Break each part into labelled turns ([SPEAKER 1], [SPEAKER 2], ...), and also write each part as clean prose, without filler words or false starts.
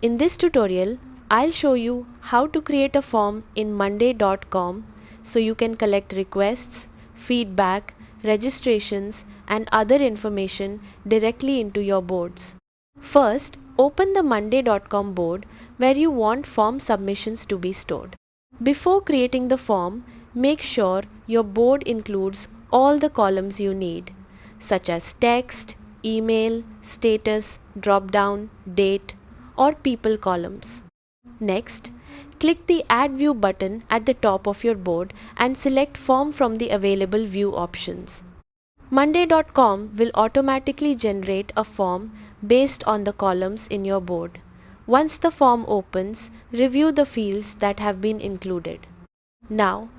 [SPEAKER 1] In this tutorial, I'll show you how to create a form in monday.com so you can collect requests, feedback, registrations, and other information directly into your boards. First, open the monday.com board where you want form submissions to be stored. Before creating the form, make sure your board includes all the columns you need, such as text, email, status, drop-down, date, or people columns. Next, click the Add View button at the top of your board and select Form from the available view options. Monday.com will automatically generate a form based on the columns in your board. Once the form opens, review the fields that have been included. Now,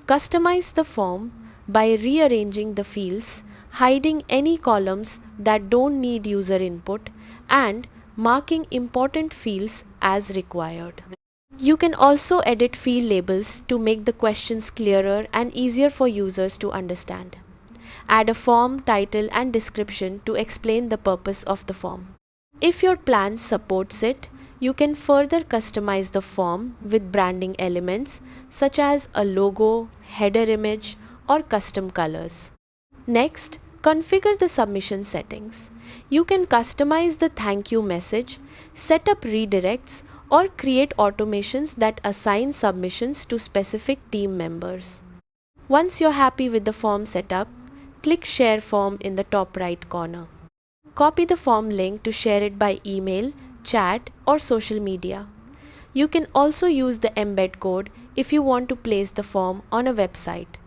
[SPEAKER 1] customize the form by rearranging the fields, hiding any columns that don't need user input, and marking important fields as required. You can also edit field labels to make the questions clearer and easier for users to understand. Add a form title and description to explain the purpose of the form. If your plan supports it, you can further customize the form with branding elements such as a logo, header image, or custom colors. Next, configure the submission settings. You can customize the thank you message, set up redirects, or create automations that assign submissions to specific team members. Once you're happy with the form setup, click Share Form in the top right corner. Copy the form link to share it by email, chat, or social media. You can also use the embed code if you want to place the form on a website.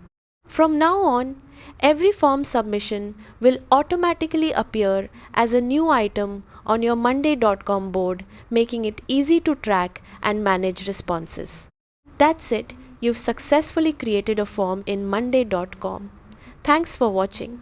[SPEAKER 1] From now on, every form submission will automatically appear as a new item on your monday.com board, making it easy to track and manage responses. That's it, you've successfully created a form in monday.com. Thanks for watching.